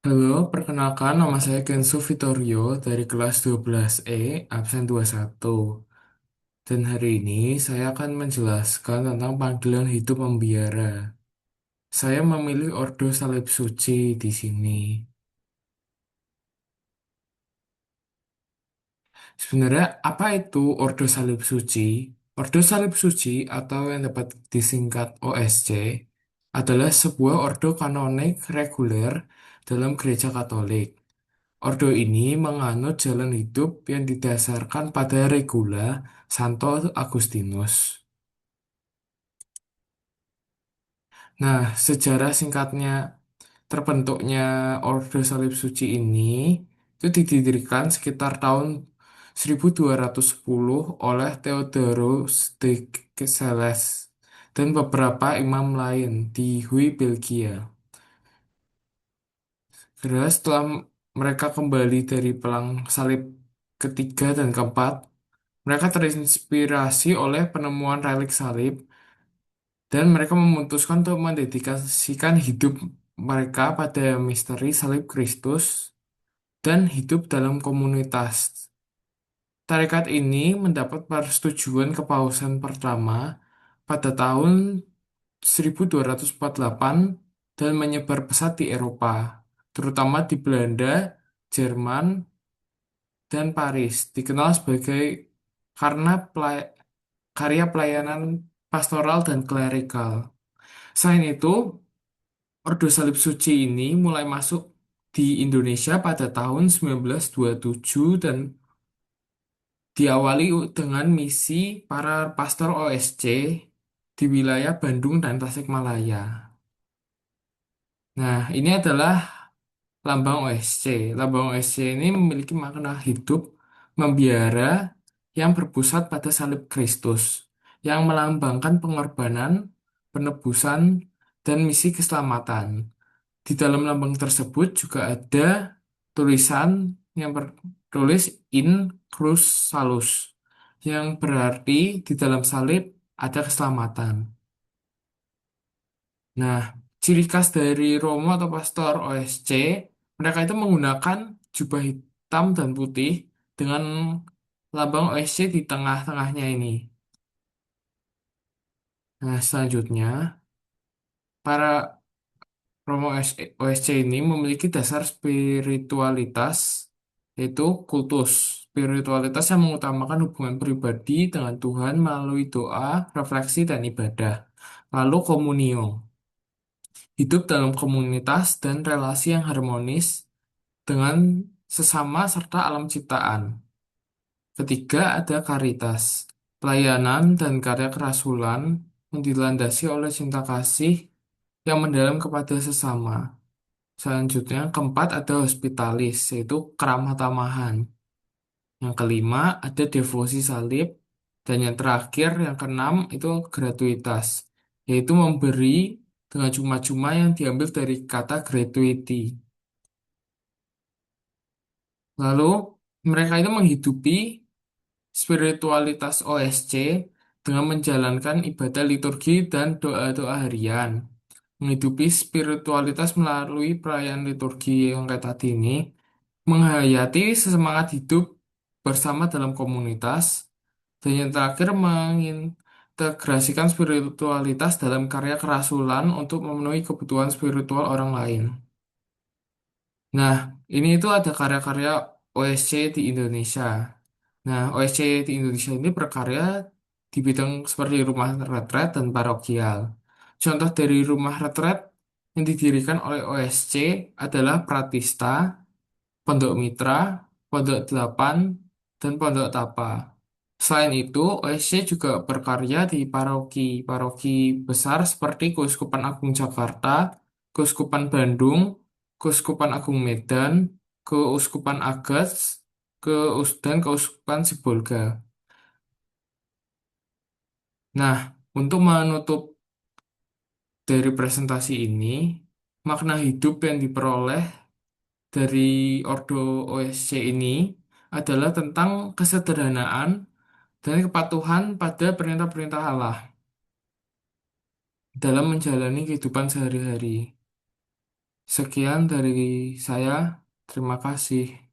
Halo, perkenalkan nama saya Kenzo Vittorio dari kelas 12E, absen 21. Dan hari ini saya akan menjelaskan tentang panggilan hidup membiara. Saya memilih Ordo Salib Suci di sini. Sebenarnya apa itu Ordo Salib Suci? Ordo Salib Suci atau yang dapat disingkat OSC adalah sebuah ordo kanonik reguler dalam Gereja Katolik. Ordo ini menganut jalan hidup yang didasarkan pada regula Santo Agustinus. Nah, sejarah singkatnya terbentuknya Ordo Salib Suci ini itu didirikan sekitar tahun 1210 oleh Theodorus de Geselles dan beberapa imam lain di Huy, Belgia. Segera setelah mereka kembali dari Perang Salib ketiga dan keempat, mereka terinspirasi oleh penemuan relik salib dan mereka memutuskan untuk mendedikasikan hidup mereka pada misteri salib Kristus dan hidup dalam komunitas. Tarekat ini mendapat persetujuan kepausan pertama pada tahun 1248 dan menyebar pesat di Eropa, terutama di Belanda, Jerman, dan Paris. Dikenal sebagai karena karya pelayanan pastoral dan klerikal. Selain itu, Ordo Salib Suci ini mulai masuk di Indonesia pada tahun 1927 dan diawali dengan misi para pastor OSC di wilayah Bandung dan Tasikmalaya. Nah, ini adalah lambang OSC. Lambang OSC ini memiliki makna hidup membiara yang berpusat pada salib Kristus, yang melambangkan pengorbanan, penebusan, dan misi keselamatan. Di dalam lambang tersebut juga ada tulisan yang bertulis In Cruz Salus, yang berarti di dalam salib ada keselamatan. Nah, ciri khas dari Romo atau pastor OSC, mereka itu menggunakan jubah hitam dan putih dengan lambang OSC di tengah-tengahnya ini. Nah, selanjutnya, para Romo OSC ini memiliki dasar spiritualitas, yaitu kultus. Spiritualitas yang mengutamakan hubungan pribadi dengan Tuhan melalui doa, refleksi, dan ibadah. Lalu komunio, hidup dalam komunitas dan relasi yang harmonis dengan sesama serta alam ciptaan. Ketiga, ada karitas, pelayanan dan karya kerasulan yang dilandasi oleh cinta kasih yang mendalam kepada sesama. Selanjutnya, keempat ada hospitalis, yaitu keramah tamahan. Yang kelima, ada devosi salib. Dan yang terakhir, yang keenam, itu gratuitas, yaitu memberi dengan cuma-cuma yang diambil dari kata gratuity. Lalu, mereka itu menghidupi spiritualitas OSC dengan menjalankan ibadah liturgi dan doa-doa harian. Menghidupi spiritualitas melalui perayaan liturgi yang kayak tadi ini, menghayati semangat hidup bersama dalam komunitas, dan yang terakhir mengintegrasikan spiritualitas dalam karya kerasulan untuk memenuhi kebutuhan spiritual orang lain. Nah, ini itu ada karya-karya OSC di Indonesia. Nah, OSC di Indonesia ini berkarya di bidang seperti rumah retret dan parokial. Contoh dari rumah retret yang didirikan oleh OSC adalah Pratista, Pondok Mitra, Pondok Delapan, dan Pondok Tapa. Selain itu, OSC juga berkarya di paroki-paroki besar seperti Keuskupan Agung Jakarta, Keuskupan Bandung, Keuskupan Agung Medan, Keuskupan Agats, dan Keuskupan Sibolga. Nah, untuk menutup dari presentasi ini, makna hidup yang diperoleh dari Ordo OSC ini adalah tentang kesederhanaan dan kepatuhan pada perintah-perintah Allah dalam menjalani kehidupan sehari-hari. Sekian dari saya. Terima kasih.